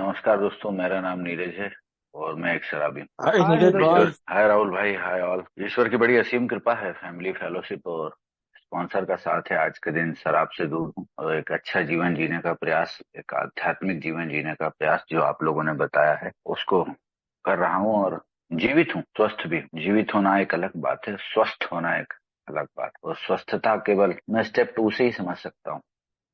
नमस्कार दोस्तों, मेरा नाम नीरज है और मैं एक शराबी हूँ। हाय हाय नीरज नीरज भाई। भाई। ईश्वर, हाय राहुल भाई, हाय ऑल। ईश्वर की बड़ी असीम कृपा है, फैमिली फेलोशिप और स्पॉन्सर का साथ है। आज के दिन शराब से दूर हूँ और एक अच्छा जीवन जीने का प्रयास, एक आध्यात्मिक जीवन जीने का प्रयास जो आप लोगों ने बताया है उसको कर रहा हूँ। और जीवित हूँ, स्वस्थ भी हूँ। जीवित होना एक अलग बात है, स्वस्थ होना एक अलग बात। और स्वस्थता केवल मैं स्टेप 2 से ही समझ सकता हूँ,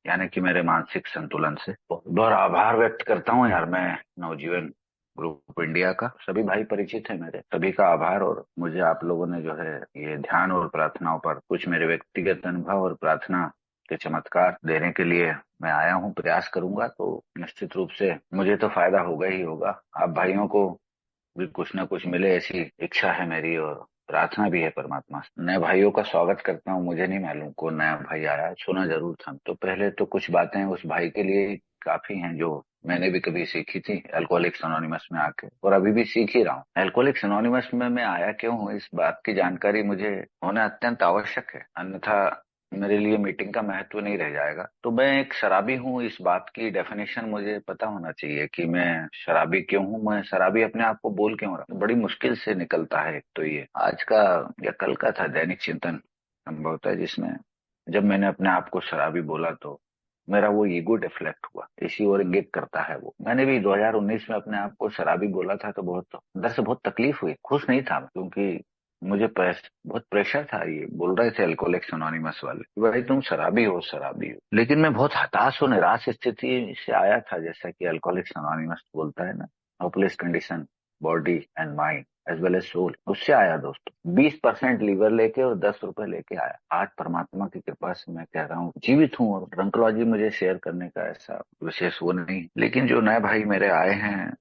यानी कि मेरे मानसिक संतुलन से। बहुत बहुत आभार व्यक्त करता हूँ यार मैं नवजीवन ग्रुप इंडिया का। सभी भाई परिचित है मेरे, सभी का आभार। और मुझे आप लोगों ने जो है ये ध्यान और प्रार्थनाओं पर कुछ मेरे व्यक्तिगत अनुभव और प्रार्थना के चमत्कार देने के लिए मैं आया हूँ। प्रयास करूंगा तो निश्चित रूप से मुझे तो फायदा होगा ही होगा। आप भाइयों को भी कुछ ना कुछ मिले, ऐसी इच्छा है मेरी और प्रार्थना भी है परमात्मा से। नए भाइयों का स्वागत करता हूँ। मुझे नहीं मालूम कौन नया भाई आया है, सुना जरूर था। तो पहले तो कुछ बातें उस भाई के लिए काफी हैं जो मैंने भी कभी सीखी थी अल्कोहलिक्स अनोनिमस में आके, और अभी भी सीख ही रहा हूँ। अल्कोहलिक्स अनोनिमस में मैं आया क्यों हूँ, इस बात की जानकारी मुझे होना अत्यंत आवश्यक है, अन्यथा मेरे लिए मीटिंग का महत्व नहीं रह जाएगा। तो मैं एक शराबी हूँ, इस बात की डेफिनेशन मुझे पता होना चाहिए कि मैं शराबी क्यों हूँ, मैं शराबी अपने आप को बोल क्यों रहा हूँ। बड़ी मुश्किल से निकलता है। एक तो ये आज का या कल का था दैनिक चिंतन संभवतः, जिसमें जब मैंने अपने आप को शराबी बोला तो मेरा वो ईगो डिफ्लेक्ट हुआ, इसी ओर इंगित करता है वो। मैंने भी 2019 में अपने आप को शराबी बोला था तो बहुत अंदर से बहुत तकलीफ हुई, खुश नहीं था क्योंकि मुझे बहुत प्रेशर था। ये बोल रहे थे अल्कोहलिक्स अनोनिमस वाले कि भाई तुम शराबी हो, शराबी हो। लेकिन मैं बहुत हताश और निराश स्थिति से आया था, जैसा कि अल्कोहलिक्स अनोनिमस बोलता है ना, hopeless condition body and mind as well as soul, उससे आया दोस्तों। 20% लीवर लेके और 10 रुपए लेके आया। आज परमात्मा की कृपा से मैं कह रहा हूँ जीवित हूँ, और ड्रंकोलॉजी मुझे शेयर करने का ऐसा विशेष वो नहीं। लेकिन जो नए भाई मेरे आए हैं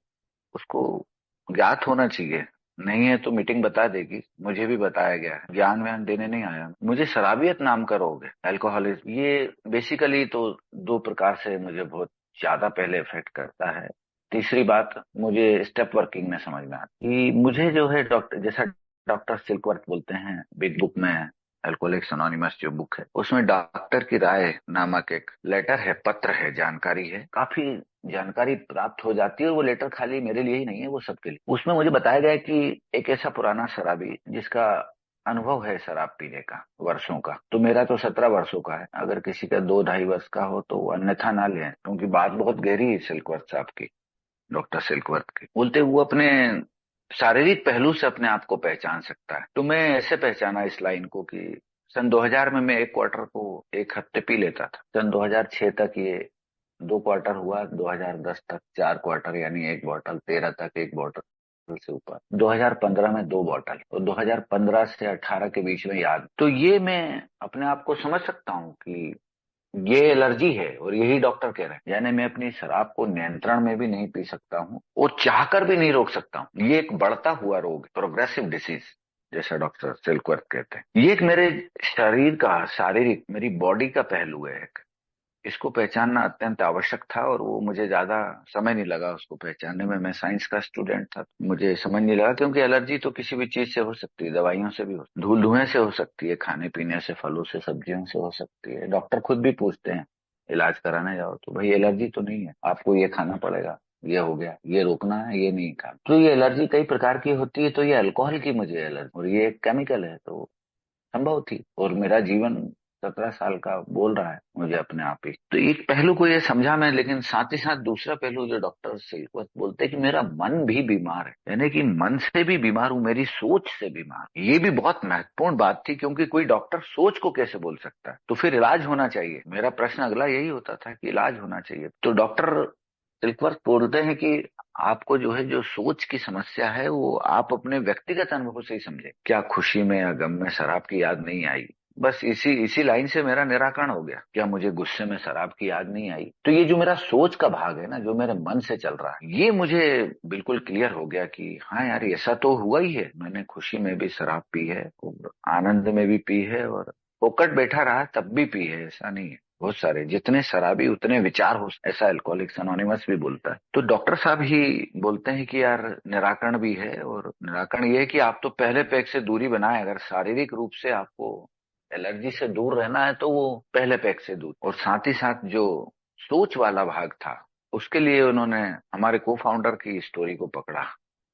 उसको ज्ञात होना चाहिए। नहीं है तो मीटिंग बता देगी, मुझे भी बताया गया है, ज्ञान व्यान देने नहीं आया। मुझे शराबियत नाम का रोग है, अल्कोहलिज्म। ये बेसिकली तो दो प्रकार से मुझे बहुत ज्यादा पहले इफेक्ट करता है। तीसरी बात, मुझे स्टेप वर्किंग में समझ में आती कि मुझे जो है डॉक्टर जैसा, डॉक्टर सिल्कवर्थ बोलते हैं बिग बुक में, अल्कोहलिक्स अनोनिमस जो बुक है उसमें डॉक्टर की राय नामक एक लेटर है, पत्र है, जानकारी है, काफी जानकारी प्राप्त हो जाती है। और वो लेटर खाली मेरे लिए ही नहीं है, वो सबके लिए। उसमें मुझे बताया गया है कि एक ऐसा पुराना शराबी जिसका अनुभव है शराब पीने का वर्षों का, तो मेरा तो 17 वर्षों का है, अगर किसी का 2-2.5 वर्ष का हो तो वो अन्यथा ना लें, क्योंकि बात बहुत गहरी है सिल्कवर्थ साहब की, डॉक्टर सिल्कवर्थ की। बोलते वो अपने शारीरिक पहलू से अपने आप को पहचान सकता है। तो मैं ऐसे पहचाना इस लाइन को कि सन 2000 में मैं एक क्वार्टर को एक हफ्ते पी लेता था। सन 2006 तक ये 2 क्वार्टर हुआ, 2010 तक 4 क्वार्टर यानी एक बॉटल, 13 तक एक बॉटल से ऊपर, 2015 में 2 बॉटल, और 2015 से 18 के बीच में याद। तो ये मैं अपने आप को समझ सकता हूँ कि ये एलर्जी है, और यही डॉक्टर कह रहे हैं। यानी मैं अपनी शराब को नियंत्रण में भी नहीं पी सकता हूँ और चाहकर भी नहीं रोक सकता हूँ। ये एक बढ़ता हुआ रोग, प्रोग्रेसिव डिसीज, जैसा डॉक्टर सिल्कवर्थ कहते हैं। ये एक मेरे शरीर का, शारीरिक मेरी बॉडी का पहलू है एक। इसको पहचानना अत्यंत आवश्यक था, और वो मुझे ज्यादा समय नहीं लगा उसको पहचानने में। मैं साइंस का स्टूडेंट था, मुझे समझ नहीं लगा, क्योंकि एलर्जी तो किसी भी चीज से हो सकती है, दवाइयों से भी हो, धूल धुएं से हो सकती है, खाने पीने से, फलों से, सब्जियों से हो सकती है। डॉक्टर खुद भी पूछते हैं इलाज कराने जाओ तो, भाई एलर्जी तो नहीं है, आपको ये खाना पड़ेगा, ये हो गया, ये रोकना है, ये नहीं खाना। तो ये एलर्जी कई प्रकार की होती है, तो ये अल्कोहल की मुझे एलर्जी, और ये एक केमिकल है तो संभव थी। और मेरा जीवन 17 साल का बोल रहा है मुझे अपने आप ही। तो एक पहलू को ये समझा मैं, लेकिन साथ ही साथ दूसरा पहलू जो डॉक्टर सिलवत बोलते हैं कि मेरा मन भी बीमार है, यानी कि मन से भी बीमार हूं, मेरी सोच से बीमार। ये भी बहुत महत्वपूर्ण बात थी, क्योंकि कोई डॉक्टर सोच को कैसे बोल सकता है, तो फिर इलाज होना चाहिए। मेरा प्रश्न अगला यही होता था कि इलाज होना चाहिए। तो डॉक्टर सिल्कवर्थ बोलते हैं कि आपको जो है, जो सोच की समस्या है वो आप अपने व्यक्तिगत अनुभव से ही समझे। क्या खुशी में या गम में शराब की याद नहीं आई? बस इसी इसी लाइन से मेरा निराकरण हो गया। क्या मुझे गुस्से में शराब की याद नहीं आई? तो ये जो मेरा सोच का भाग है ना, जो मेरे मन से चल रहा है, ये मुझे बिल्कुल क्लियर हो गया कि हाँ यार, ऐसा तो हुआ ही है। मैंने खुशी में भी शराब पी है और आनंद में भी पी है, और फोकट बैठा रहा तब भी पी है, ऐसा नहीं है। बहुत सारे, जितने शराबी उतने विचार हो, ऐसा अल्कोहलिक्स अनोनिमस भी बोलता है। तो डॉक्टर साहब ही बोलते हैं कि यार निराकरण भी है, और निराकरण ये है कि आप तो पहले पैक से दूरी बनाए। अगर शारीरिक रूप से आपको एलर्जी से दूर रहना है तो वो पहले पैक से दूर, और साथ ही साथ जो सोच वाला भाग था, उसके लिए उन्होंने हमारे को फाउंडर की स्टोरी को पकड़ा।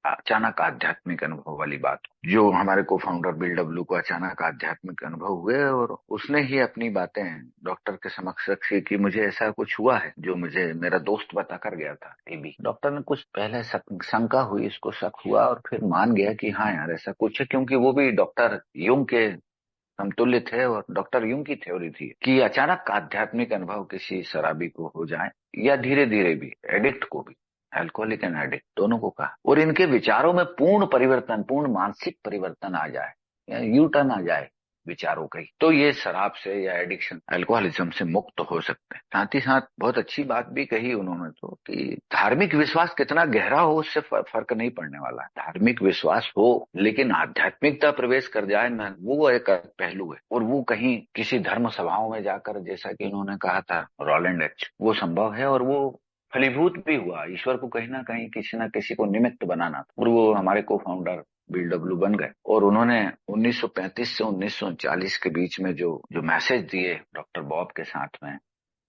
अचानक आध्यात्मिक अनुभव वाली बात, जो हमारे को फाउंडर बिल डब्ल्यू को अचानक आध्यात्मिक अनुभव हुए और उसने ही अपनी बातें डॉक्टर के समक्ष रखी कि मुझे ऐसा कुछ हुआ है जो मुझे मेरा दोस्त बता कर गया था। एबी डॉक्टर ने कुछ पहले शंका हुई, इसको शक हुआ और फिर मान गया कि हाँ यार ऐसा कुछ है, क्योंकि वो भी डॉक्टर यूंग के समतुल्य थे और डॉक्टर यूंग की थ्योरी थी कि अचानक आध्यात्मिक अनुभव किसी शराबी को हो जाए या धीरे धीरे भी एडिक्ट को भी, अल्कोहलिक एंड एडिक्ट दोनों को कहा, और इनके विचारों में पूर्ण परिवर्तन, पूर्ण मानसिक परिवर्तन आ जाए या यू टर्न आ जाए विचारों का ही, तो ये शराब से या एडिक्शन अल्कोहलिज्म से मुक्त हो सकते हैं। साथ ही साथ बहुत अच्छी बात भी कही उन्होंने तो कि धार्मिक विश्वास कितना गहरा हो उससे फर्क नहीं पड़ने वाला है। धार्मिक विश्वास हो लेकिन आध्यात्मिकता प्रवेश कर जाए ना, वो एक पहलू है, और वो कहीं किसी धर्म सभाओं में जाकर, जैसा कि उन्होंने कहा था रोलैंड एच, वो संभव है और वो फलीभूत भी हुआ। ईश्वर को कहीं ना कहीं किसी ना किसी को निमित्त बनाना था और वो हमारे को फाउंडर बिल डब्ल्यू बन गए। और उन्होंने 1935 से 1940 के बीच में जो जो मैसेज दिए डॉक्टर बॉब के साथ में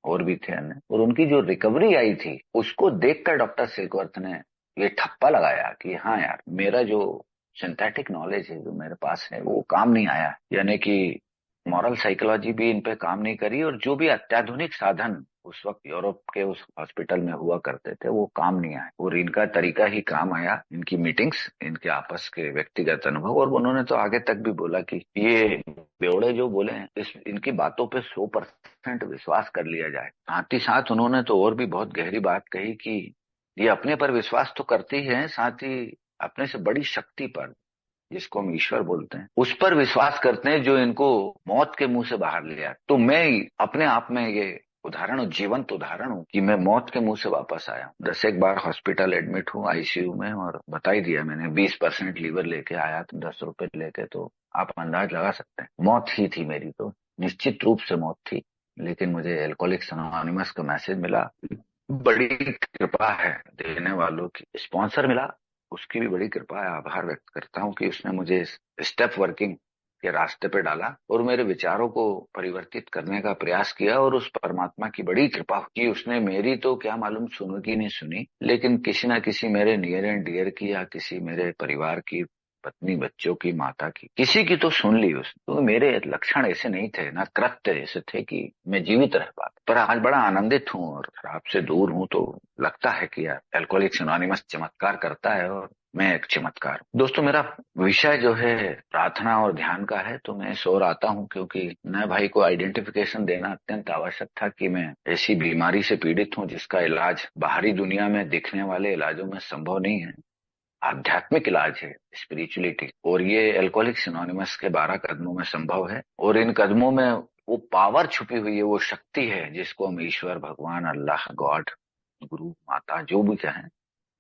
और भी थे अन्य, और उनकी जो रिकवरी आई थी उसको देखकर डॉक्टर सिकवर्थ ने ये ठप्पा लगाया कि हाँ यार, मेरा जो सिंथेटिक नॉलेज है जो मेरे पास है वो काम नहीं आया, यानी कि मॉरल साइकोलॉजी भी इन पे काम नहीं करी, और जो भी अत्याधुनिक साधन उस वक्त यूरोप के उस हॉस्पिटल में हुआ करते थे वो काम नहीं आए, और इनका तरीका ही काम आया, इनकी मीटिंग्स, इनके आपस के व्यक्तिगत अनुभव। और उन्होंने तो आगे तक भी बोला कि ये बेवड़े जो बोले हैं इस इनकी बातों पे 100% विश्वास कर लिया जाए। साथ ही साथ उन्होंने तो और भी बहुत गहरी बात कही कि ये अपने पर विश्वास तो करते ही हैं, साथ ही अपने से बड़ी शक्ति पर, जिसको हम ईश्वर बोलते हैं, उस पर विश्वास करते हैं जो इनको मौत के मुंह से बाहर ले आए। तो मैं अपने आप में ये उदाहरण हूँ, जीवंत उदाहरण हूँ कि मैं मौत के मुंह से वापस आया। 10 एक बार हॉस्पिटल एडमिट हूँ आईसीयू में, और बता ही दिया मैंने 20% लीवर लेके आया था 10 रुपए लेके, तो आप अंदाज लगा सकते हैं मौत ही थी मेरी, तो निश्चित रूप से मौत थी। लेकिन मुझे एल्कोहलिक्स अनोनिमस का मैसेज मिला, बड़ी कृपा है देने वालों की, स्पॉन्सर मिला उसकी भी बड़ी कृपा है। आभार व्यक्त करता हूँ कि उसने मुझे स्टेप वर्किंग के रास्ते पे डाला और मेरे विचारों को परिवर्तित करने का प्रयास किया, और उस परमात्मा की बड़ी कृपा कि उसने मेरी तो क्या मालूम सुनी की नहीं सुनी, लेकिन किसी ना किसी मेरे नियर एंड डियर की या किसी मेरे परिवार की, पत्नी, बच्चों की, माता की, किसी की तो सुन ली उसने। तो मेरे लक्षण ऐसे नहीं थे, ना कृत्य ऐसे थे कि मैं जीवित रह पाता। पर आज बड़ा आनंदित हूँ और आपसे दूर हूँ, तो लगता है कि यार एल्कोहलिक्स अनोनिमस चमत्कार करता है और मैं एक चमत्कार हूँ। दोस्तों, मेरा विषय जो है प्रार्थना और ध्यान का है, तो मैं इस ओर आता हूँ क्योंकि नए भाई को आइडेंटिफिकेशन देना अत्यंत आवश्यक था कि मैं ऐसी बीमारी से पीड़ित हूँ जिसका इलाज बाहरी दुनिया में दिखने वाले इलाजों में संभव नहीं है, आध्यात्मिक इलाज है, स्पिरिचुअलिटी, और ये एल्कोहलिक्स एनोनिमस के 12 कदमों में संभव है। और इन कदमों में वो पावर छुपी हुई है, वो शक्ति है जिसको हम ईश्वर, भगवान, अल्लाह, गॉड, गुरु, माता, जो भी चाहें,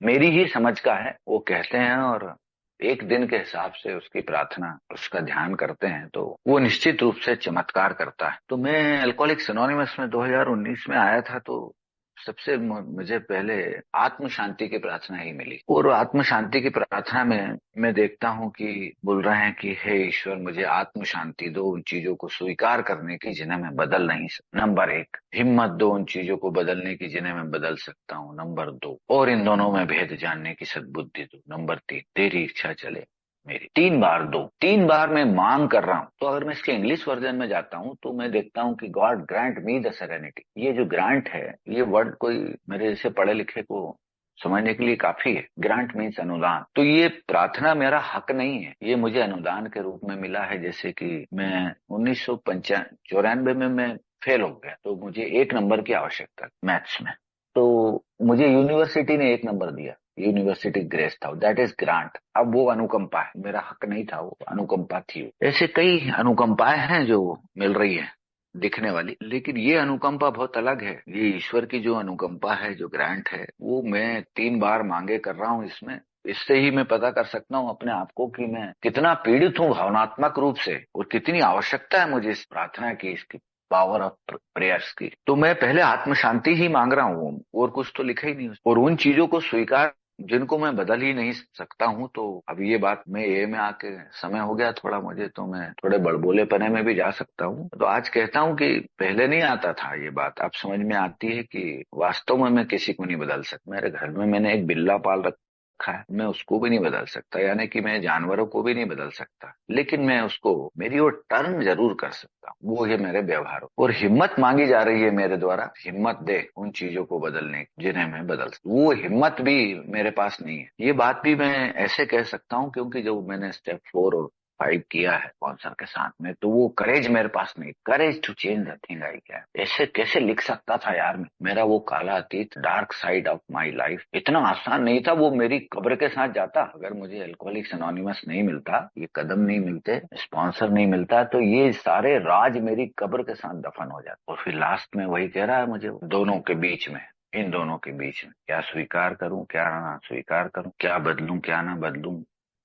मेरी ही समझ का है वो कहते हैं, और एक दिन के हिसाब से उसकी प्रार्थना, उसका ध्यान करते हैं तो वो निश्चित रूप से चमत्कार करता है। तो मैं एल्कोहलिक्स एनोनिमस में 2019 में आया था, तो सबसे मुझे पहले आत्म शांति की प्रार्थना ही मिली, और आत्म शांति की प्रार्थना में मैं देखता हूँ कि बोल रहे हैं कि हे ईश्वर, मुझे आत्म शांति दो उन चीजों को स्वीकार करने की जिन्हें मैं बदल नहीं सकता। नंबर 1, हिम्मत दो उन चीजों को बदलने की जिन्हें मैं बदल सकता हूँ। नंबर 2, और इन दोनों में भेद जानने की सद्बुद्धि दो। नंबर 3, तेरी इच्छा चले मेरी। 3 बार दो, 3 बार मैं मांग कर रहा हूँ। तो अगर मैं इसके इंग्लिश वर्जन में जाता हूँ तो मैं देखता हूँ कि God grant me the serenity. ये जो ग्रांट है, ये वर्ड कोई मेरे जैसे पढ़े लिखे को समझने के लिए काफी है। ग्रांट मीन्स अनुदान। तो ये प्रार्थना मेरा हक नहीं है, ये मुझे अनुदान के रूप में मिला है। जैसे कि मैं 1994 में मैं फेल हो गया, तो मुझे 1 नंबर की आवश्यकता मैथ्स में, तो मुझे यूनिवर्सिटी ने 1 नंबर दिया, यूनिवर्सिटी ग्रेस था, दैट इज ग्रांट। अब वो अनुकंपा है, मेरा हक नहीं था, वो अनुकंपा थी। ऐसे कई अनुकंपाएं हैं जो मिल रही है दिखने वाली, लेकिन ये अनुकंपा बहुत अलग है। ये ईश्वर की जो अनुकंपा है, जो ग्रांट है, वो मैं 3 बार मांगे कर रहा हूँ। इसमें इससे ही मैं पता कर सकता हूँ अपने आप को कि मैं कितना पीड़ित हूँ भावनात्मक रूप से, और कितनी आवश्यकता है मुझे इस प्रार्थना की, इसकी पावर ऑफ प्रेयर्स की। तो मैं पहले आत्म शांति ही मांग रहा हूँ, और कुछ तो लिखा ही नहीं, और उन चीजों को स्वीकार जिनको मैं बदल ही नहीं सकता हूँ। तो अब ये बात मैं ये में आके समय हो गया थोड़ा मुझे, तो मैं थोड़े बड़बोलेपने में भी जा सकता हूँ। तो आज कहता हूँ कि पहले नहीं आता था ये बात, अब समझ में आती है कि वास्तव में मैं किसी को नहीं बदल सकता। मेरे घर में मैंने एक बिल्ला पाल रखा है, मैं उसको भी नहीं बदल सकता, यानी कि मैं जानवरों को भी नहीं बदल सकता, लेकिन मैं उसको मेरी वो टर्न जरूर कर सकता हूँ, वो है मेरे व्यवहार। और हिम्मत मांगी जा रही है मेरे द्वारा, हिम्मत दे उन चीजों को बदलने की जिन्हें मैं बदल सकता हूँ। वो हिम्मत भी मेरे पास नहीं है। ये बात भी मैं ऐसे कह सकता हूँ क्योंकि जब मैंने स्टेप 4 और 5 किया है स्पॉन्सर के साथ में, तो वो करेज मेरे पास नहीं। Courage to change the thing I क्या, ऐसे कैसे लिख सकता था यार मैं? मेरा वो काला अतीत, dark side of my life इतना आसान नहीं था। वो मेरी कब्र के साथ जाता। अगर मुझे अल्कोहलिक्स अनोनिमस नहीं मिलता, ये कदम नहीं मिलते, स्पॉन्सर नहीं मिलता, तो ये सारे राज मेरी कब्र के साथ दफन हो जाते। और फिर लास्ट में वही कह रहा है मुझे, दोनों के बीच में, इन दोनों के बीच में क्या स्वीकार करूं क्या ना स्वीकार करूं, क्या बदलूं क्या ना बदलूं,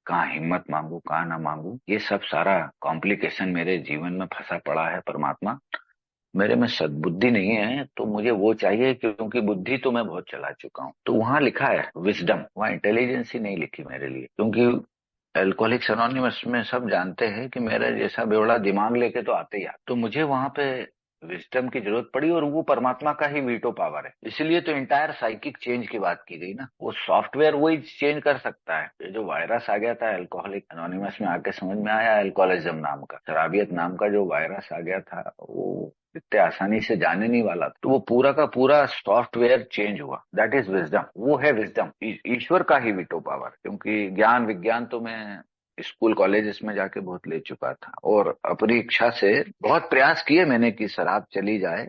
कहाँ हिम्मत मांगू कहाँ ना मांगू, ये सब सारा कॉम्प्लिकेशन मेरे जीवन में फंसा पड़ा है। परमात्मा, मेरे में सद्बुद्धि नहीं है, तो मुझे वो चाहिए, क्योंकि बुद्धि तो मैं बहुत चला चुका हूँ। तो वहां लिखा है विजडम, वहां इंटेलिजेंस ही नहीं लिखी मेरे लिए, क्योंकि एल्कोहलिक्स अनोनिमस में सब जानते हैं कि मेरे जैसा बेवड़ा दिमाग लेके तो आते ही आते। तो मुझे वहां पे विजडम की जरूरत पड़ी, और वो परमात्मा का ही वीटो पावर है। इसलिए तो इंटायर साइकिक चेंज की बात की गई ना, वो सॉफ्टवेयर वही चेंज कर सकता है। ये जो वायरस आ गया था एल्कोहलिक अनोनिमस में आके समझ में आया, अल्कोहलिज्म नाम का, शराबियत नाम का जो वायरस आ गया था, वो इतने आसानी से जाने नहीं वाला। तो वो पूरा का पूरा सॉफ्टवेयर चेंज हुआ। दैट इज विजडम, वो है विजडम, ईश्वर का ही विटो पावर। क्योंकि ज्ञान विज्ञान तो मैं स्कूल कॉलेजेस में जाके बहुत ले चुका था, और अपनी इच्छा से बहुत प्रयास किए मैंने कि शराब चली जाए।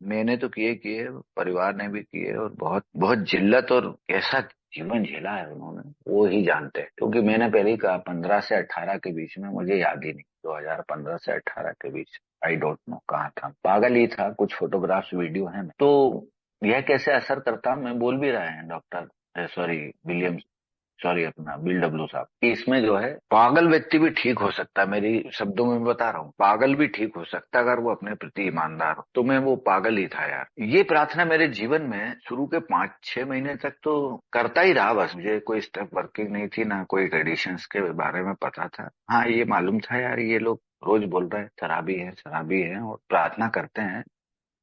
मैंने तो किए किए, परिवार ने भी किए, और बहुत बहुत जिल्लत और कैसा जीवन झेला है उन्होंने, वो ही जानते हैं। क्योंकि मैंने पहले ही कहा 15 से 18 के बीच में, मुझे याद ही नहीं, 2015 से 18 के बीच, आई डोंट नो कहाँ था, पागल ही था। कुछ फोटोग्राफ्स वीडियो है। तो यह कैसे असर करता, मैं बोल भी रहे हैं डॉक्टर, सॉरी विलियम, सॉरी अपना बिल डब्ल्यू साहब, कि इसमें जो है पागल व्यक्ति भी ठीक हो सकता है। मेरी शब्दों में बता रहा हूँ, पागल भी ठीक हो सकता है अगर वो अपने प्रति ईमानदार हो। तो मैं वो पागल ही था यार। ये प्रार्थना मेरे जीवन में शुरू के 5-6 महीने तक तो करता ही रहा। बस मुझे कोई स्टेप वर्किंग नहीं थी, ना कोई ट्रेडिशंस के बारे में पता था। हाँ, ये मालूम था यार, ये लोग रोज बोल रहे हैं शराबी है शराबी है, और प्रार्थना करते हैं।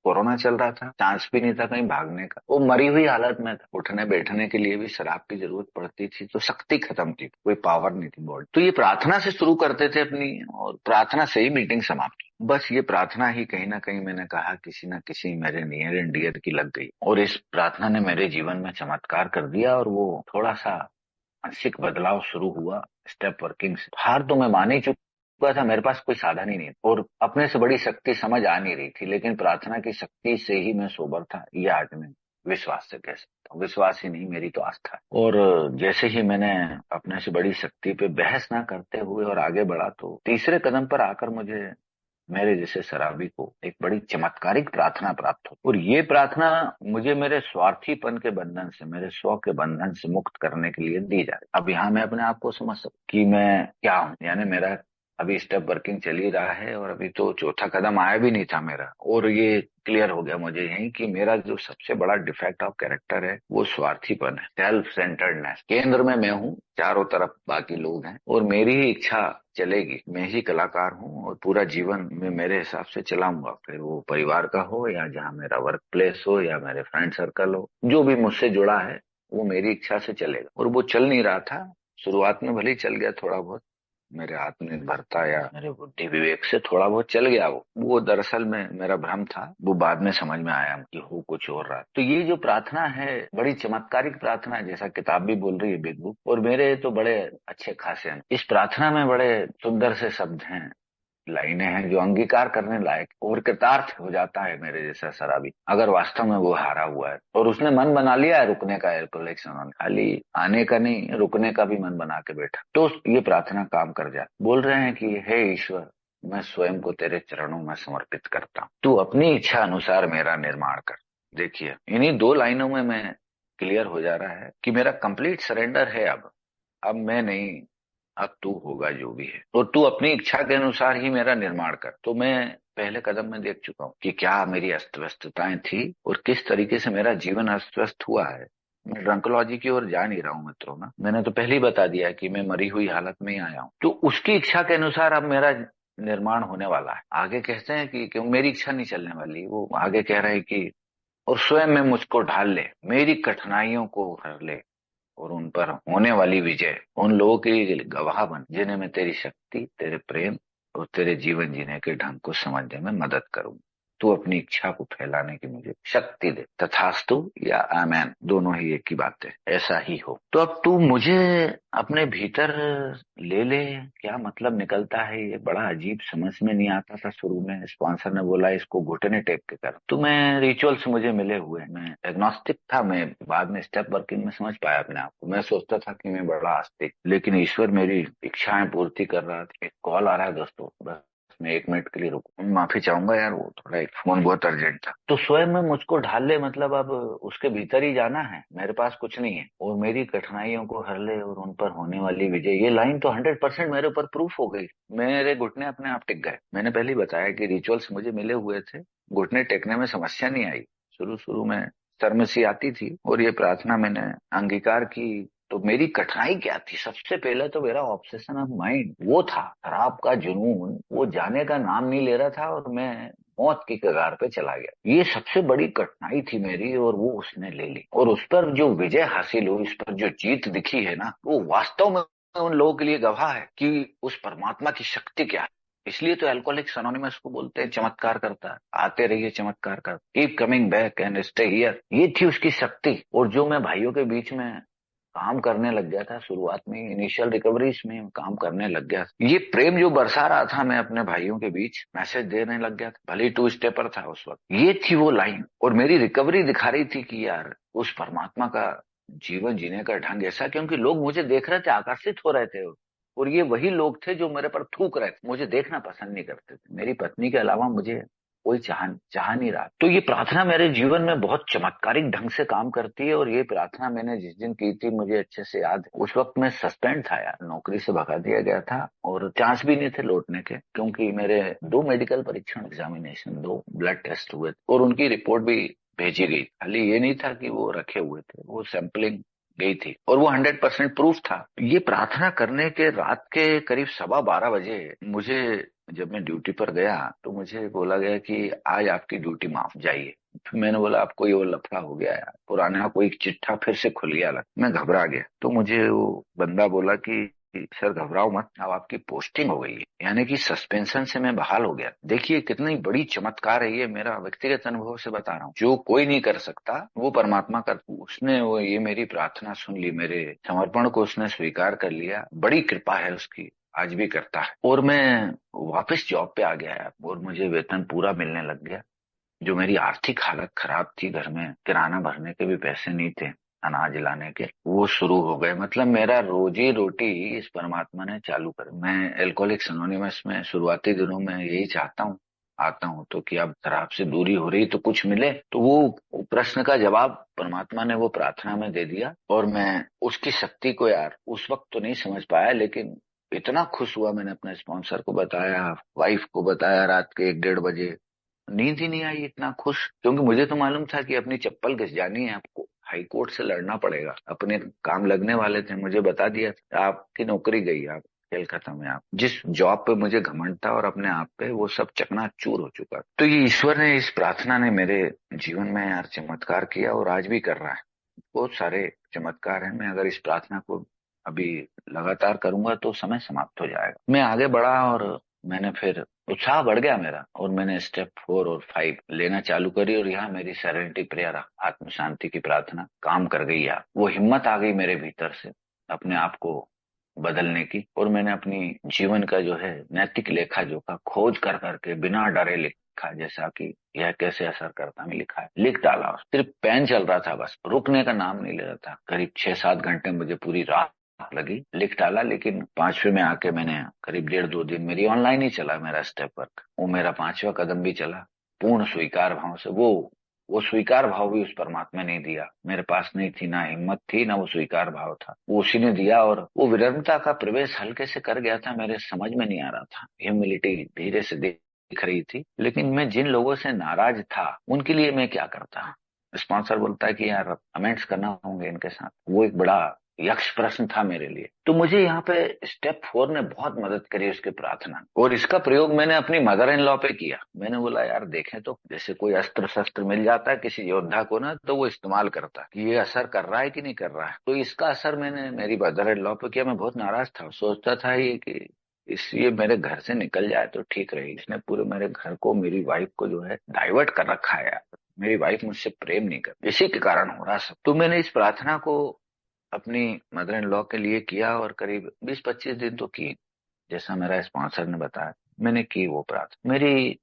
कोरोना चल रहा था, चांस भी नहीं था कहीं भागने का, वो मरी हुई हालत में था। उठने बैठने के लिए भी शराब की जरूरत पड़ती थी, तो शक्ति खत्म थी, कोई पावर नहीं थी बॉडी। तो ये प्रार्थना से शुरू करते थे अपनी, और प्रार्थना से ही मीटिंग समाप्त। बस ये प्रार्थना ही कहीं ना कहीं, मैंने कहा, किसी ना किसी मेरे नियर एंड डियर की लग गई, और इस प्रार्थना ने मेरे जीवन में चमत्कार कर दिया। और वो थोड़ा सा मानसिक बदलाव शुरू हुआ स्टेप वर्किंग से। हार तो मैं मान ही चुका था, मेरे पास कोई साधन ही नहीं, और अपने से बड़ी शक्ति समझ आ नहीं रही थी, लेकिन प्रार्थना की शक्ति से ही मैं सोबर था। ये आज मैं विश्वास से कह सकता हूँ, विश्वास ही नहीं, मेरी तो आस्था है। और जैसे ही मैंने अपने से बड़ी शक्ति पे बहस ना करते हुए और आगे बढ़ा, तो तीसरे कदम पर आकर मुझे, मेरे जैसे शराबी को, एक बड़ी चमत्कारिक प्रार्थना प्राप्त हो। और ये प्रार्थना मुझे मेरे स्वार्थीपन के बंधन से, मेरे स्व के बंधन से मुक्त करने के लिए दी जाए। अब यहाँ मैं अपने आप को समझ सकता कि मैं क्या हूँ। यानी मेरा अभी स्टेप वर्किंग चल ही रहा है, और अभी तो चौथा कदम आया भी नहीं था मेरा, और ये क्लियर हो गया मुझे यही कि मेरा जो सबसे बड़ा डिफेक्ट ऑफ कैरेक्टर है, वो स्वार्थीपन है, सेल्फ सेंटर्डनेस। केंद्र में मैं हूँ, चारों तरफ बाकी लोग हैं, और मेरी ही इच्छा चलेगी। मैं ही कलाकार हूँ, और पूरा जीवन में मेरे हिसाब से चलाऊंगा, फिर वो परिवार का हो, या जहाँ मेरा वर्क प्लेस हो, या मेरे फ्रेंड सर्कल हो, जो भी मुझसे जुड़ा है, वो मेरी इच्छा से चलेगा। और वो चल नहीं रहा था शुरुआत में, भले ही चल गया थोड़ा बहुत, मेरे आत्मनिर्भरता या मेरे बुद्धि विवेक से थोड़ा बहुत चल गया। वो दरअसल में मेरा भ्रम था, वो बाद में समझ में आया कि हो कुछ और रहा। तो ये जो प्रार्थना है, बड़ी चमत्कारिक प्रार्थना है, जैसा किताब भी बोल रही है बिग बुक, और मेरे तो बड़े अच्छे खासे हैं इस प्रार्थना में, बड़े सुंदर से शब्द हैं, लाइनें हैं जो अंगीकार करने लायक, और कृतार्थ हो जाता है मेरे जैसा शराबी, अगर वास्तव में वो हारा हुआ है और उसने मन बना लिया है रुकने का। एल्कोहलिक्स अनोनिमस खाली आने का नहीं, रुकने का भी मन बना के बैठा, तो ये प्रार्थना काम कर जाए। बोल रहे हैं कि हे ईश्वर, मैं स्वयं को तेरे चरणों में समर्पित करता हूँ, तू अपनी इच्छा अनुसार मेरा निर्माण कर। देखिए, इन्हीं 2 लाइनों में मैं क्लियर हो जा रहा है कि मेरा कंप्लीट सरेंडर है। अब मैं नहीं, अब तू होगा जो भी है, और तू अपनी इच्छा के अनुसार ही मेरा निर्माण कर। तो मैं पहले कदम में देख चुका हूँ कि क्या मेरी अस्त व्यस्तताएं थी, और किस तरीके से मेरा जीवन अस्त व्यस्त हुआ है। मैं ड्रंकोलॉजी की ओर जा नहीं रहा हूँ मित्रों ना, मैंने तो पहले ही बता दिया कि मैं मरी हुई हालत में ही आया हूँ। तो उसकी इच्छा के अनुसार अब मेरा निर्माण होने वाला है। आगे कहते हैं कि क्यों मेरी इच्छा नहीं चलने वाली, वो आगे कह रहे हैं कि और स्वयं में मुझको ढाल ले, मेरी कठिनाइयों को हर ले, और उन पर होने वाली विजय उन लोगों के गवाह बन जिन्हें मैं तेरी शक्ति, तेरे प्रेम और तेरे जीवन जीने के ढंग को समझने में मदद करूं। तू अपनी इच्छा को फैलाने की मुझे शक्ति दे। तथास्तु या आमेन, दोनों ही एक ही बात है, ऐसा ही हो। तो अब तू मुझे अपने भीतर ले ले, क्या मतलब निकलता है ये बड़ा अजीब, समझ में नहीं आता था शुरू में। स्पॉन्सर ने बोला इसको घुटने टेक के कर, तो मैं रिचुअल्स मुझे मिले हुए, मैं एग्नोस्टिक था। मैं बाद में स्टेप वर्किंग में समझ पाया अपने आप को। मैं सोचता था कि मैं बड़ा आस्तिक, लेकिन ईश्वर मेरी इच्छाएं पूर्ति कर रहा था। एक कॉल आ रहा है दोस्तों, बस मैं 1 मिनट के लिए रुको, माफी चाहूंगा यार, वो थोड़ा एक फोन बहुत अर्जेंट था। तो स्वयं में मुझको ढाल ले, मतलब अब उसके भीतर ही जाना है, मेरे पास कुछ नहीं है, और मेरी कठिनाइयों को हर ले और उन पर होने वाली विजय। ये लाइन तो 100% मेरे ऊपर प्रूफ हो गई। मेरे घुटने अपने आप टिक गए। मैंने पहले ही बताया कि रिचुअल्स मुझे मिले हुए थे, घुटने टेकने में समस्या नहीं आई। शुरू शुरू में शर्म सी आती थी, और ये प्रार्थना मैंने अंगीकार की। तो मेरी कठिनाई क्या थी? सबसे पहले तो मेरा ऑब्सेशन ऑफ माइंड वो था, शराब का जुनून, वो जाने का नाम नहीं ले रहा था, और मैं मौत की कगार पे चला गया। ये सबसे बड़ी कठिनाई थी मेरी, और वो उसने ले ली। और उस पर जो विजय हासिल हुई, उस पर जो जीत दिखी है ना, वो वास्तव में उन लोगों के लिए गवाह है कि उस परमात्मा की शक्ति क्या है। इसलिए तो अल्कोहलिक्स अनोनिमस को बोलते हैं चमत्कार करता है। आते रहिए चमत्कार कर, keep coming back and stay here. ये थी उसकी शक्ति। और जो मैं भाइयों के बीच में काम करने लग गया था, शुरुआत में इनिशियल रिकवरीज में काम करने लग गया, ये प्रेम जो बरसा रहा था, मैं अपने भाइयों के बीच मैसेज देने लग गया था, भले ही 2 स्टेपर था उस वक्त। ये थी वो लाइन, और मेरी रिकवरी दिखा रही थी कि यार उस परमात्मा का जीवन जीने का ढंग ऐसा, क्योंकि लोग मुझे देख रहे थे, आकर्षित हो रहे थे, और ये वही लोग थे जो मेरे पर थूक रहे थे, मुझे देखना पसंद नहीं करते थे। मेरी पत्नी के अलावा मुझे कोई चाह नहीं रहा। तो ये प्रार्थना मेरे जीवन में बहुत चमत्कारिक ढंग से काम करती है। और ये प्रार्थना मैंने जिस दिन की थी, मुझे अच्छे से याद है। उस वक्त मैं सस्पेंड था यार, नौकरी से भगा दिया गया था, और चांस भी नहीं थे लौटने के, क्योंकि मेरे 2 मेडिकल परीक्षण, एग्जामिनेशन, 2 ब्लड टेस्ट हुए थे, और उनकी रिपोर्ट भी भेजी गई। खाली ये नहीं था कि वो रखे हुए थे, वो सैंपलिंग गई थी, और वो 100% प्रूफ था। ये प्रार्थना करने के रात के करीब 12:15 बजे मुझे, जब मैं ड्यूटी पर गया, तो मुझे बोला गया कि आज आपकी ड्यूटी माफ, जाइए। फिर मैंने बोला आपको ये वो लफड़ा हो गया यार, पुराना कोई चिट्ठा फिर से खुल गया लग। मैं घबरा गया। तो मुझे वो बंदा बोला कि सर घबराओ मत, अब आपकी पोस्टिंग हो गई है, यानी कि सस्पेंशन से मैं बहाल हो गया। देखिए कितनी बड़ी चमत्कार है ये, मेरा व्यक्तिगत अनुभव से बता रहा हूँ। जो कोई नहीं कर सकता वो परमात्मा कर, उसने वो ये मेरी प्रार्थना सुन ली, मेरे समर्पण को उसने स्वीकार कर लिया। बड़ी कृपा है उसकी, आज भी करता है। और मैं वापस जॉब पे आ गया है, और मुझे वेतन पूरा मिलने लग गया। जो मेरी आर्थिक हालत खराब थी, घर में किराना भरने के भी पैसे नहीं थे, अनाज लाने के, वो शुरू हो गए। मतलब मेरा रोजी रोटी इस परमात्मा ने चालू कर। मैं एल्कोहलिक्स अनोनिमस में शुरुआती दिनों में यही चाहता हूँ, आता हूँ तो कि अब शराब से दूरी हो रही तो कुछ मिले। तो वो प्रश्न का जवाब परमात्मा ने वो प्रार्थना में दे दिया, और मैं उसकी शक्ति को यार उस वक्त तो नहीं समझ पाया, लेकिन इतना खुश हुआ। मैंने अपने स्पॉन्सर को बताया, वाइफ को बताया, रात के 1-1:30 बजे। नींद ही नहीं आई, इतना खुश, क्योंकि मुझे तो मालूम था कि अपनी चप्पल घिस जानी है, आपको हाई कोर्ट से लड़ना पड़ेगा, अपने काम लगने वाले थे। मुझे बता दिया था आपकी नौकरी गई, आप खेल खत्म है। आप जिस जॉब पे मुझे घमंड था और अपने आप पे, वो सब चकनाचूर हो चुका। तो ये ईश्वर ने, इस प्रार्थना ने मेरे जीवन में यार चमत्कार किया, और आज भी कर रहा है। बहुत सारे चमत्कार हैं। मैं अगर इस प्रार्थना को अभी लगातार करूंगा तो समय समाप्त हो जाएगा। मैं आगे बढ़ा, और मैंने फिर उत्साह बढ़ गया मेरा, और मैंने स्टेप 4 और 5 लेना चालू करी। और यहाँ मेरी सेरेनिटी प्रेयर, आत्म शांति की प्रार्थना काम कर गई यार। वो हिम्मत आ गई मेरे भीतर से अपने आप को बदलने की, और मैंने अपनी जीवन का जो है नैतिक लेखा जोखा खोज कर करके बिना डरे लिखा, जैसा कि यह कैसे असर करता है, लिखा है, लिख डाला। सिर्फ पेन चल रहा था, बस रुकने का नाम नहीं ले रहा था। करीब 6-7 घंटे मुझे पूरी रात लगी, लिख डाला। लेकिन 5वें में आके मैंने करीब 1.5-2 दिन मेरी ऑनलाइन ही चला मेरा स्टेप वर्क। वो मेरा 5वां कदम भी चला पूर्ण स्वीकार भाव से। वो स्वीकार भाव भी उस परमात्मा ने दिया, मेरे पास नहीं थी, ना हिम्मत थी, ना वो स्वीकार भाव था, वो उसी ने दिया। और वो विनम्रता का प्रवेश हल्के से कर गया था, मेरे समझ में नहीं आ रहा था। ह्यूमिलिटी धीरे से दिख रही थी, लेकिन मैं जिन लोगों से नाराज था उनके लिए मैं क्या करता। स्पॉन्सर बोलता है कि यार अमेंड्स करना होंगे इनके साथ। वो एक बड़ा यक्ष प्रश्न था मेरे लिए। तो मुझे यहाँ पे स्टेप 4 ने बहुत मदद करी, उसकी प्रार्थना। और इसका प्रयोग मैंने अपनी मदर इन लॉ पे किया। मैंने बोला यार देखें तो, जैसे कोई अस्त्र शस्त्र मिल जाता है किसी योद्धा को ना, तो वो इस्तेमाल करता है कि ये असर कर रहा है कि नहीं कर रहा है। तो इसका असर मैंने मेरी मदर इन लॉ पे किया। मैं बहुत नाराज था, सोचता था ये कि ये मेरे घर से निकल जाए तो ठीक रहेगी। इसने पूरे मेरे घर को, मेरी वाइफ को जो है डाइवर्ट कर रखा है यार। मेरी वाइफ मुझसे प्रेम नहीं कर, इसी के कारण हो रहा सब। तो मैंने इस प्रार्थना को अपनी मदर इन लॉ के लिए किया और करीब 20-25 दिन तो की, जैसा मेरा स्पॉन्सर ने बताया। मैंने की वो प्रार्थना। मेरी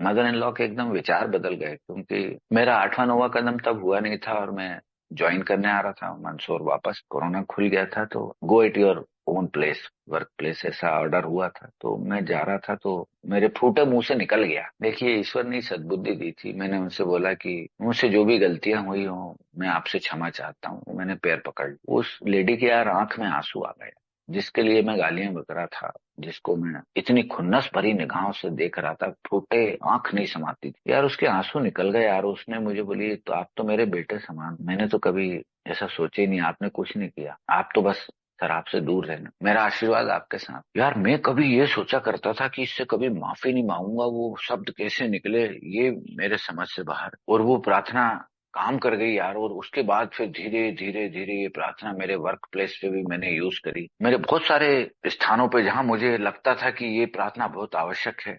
मदर इन लॉ के एकदम विचार बदल गए, क्योंकि मेरा 8वां 9वां कदम तब हुआ नहीं था और मैं ज्वाइन करने आ रहा था मंदसौर वापस। कोरोना खुल गया था तो go at your own place, work place, ऐसा ऑर्डर हुआ था। तो मैं जा रहा था तो मेरे फूटे मुंह से निकल गया। देखिए ईश्वर ने सद्बुद्धि दी थी। मैंने उनसे बोला कि मुझसे जो भी गलतियां हुई हो मैं आपसे क्षमा चाहता हूँ। मैंने पैर पकड़ ली। उस लेडी के यार आंख में आंसू आ गए, जिसके लिए मैं गालियां बक रहा था, जिसको मैं इतनी खुन्नस भरी निगाहों से देख रहा था, फूटे आंख नहीं समाती थी यार, उसके आंसू निकल गए यार। उसने मुझे बोली तो आप तो मेरे बेटे समान, मैंने तो कभी ऐसा सोचा ही नहीं, आपने कुछ नहीं किया, आप तो बस शराब से दूर रहना, मेरा आशीर्वाद आपके साथ। यार मैं कभी ये सोचा करता था कि इससे कभी माफी नहीं मांगूंगा, वो शब्द कैसे निकले ये मेरे समझ से बाहर। और वो प्रार्थना काम कर गई यार। और उसके बाद फिर धीरे धीरे धीरे ये प्रार्थना मेरे वर्क प्लेस पे भी मैंने यूज करी। मेरे बहुत सारे स्थानों पे जहां मुझे लगता था कि ये प्रार्थना बहुत आवश्यक है।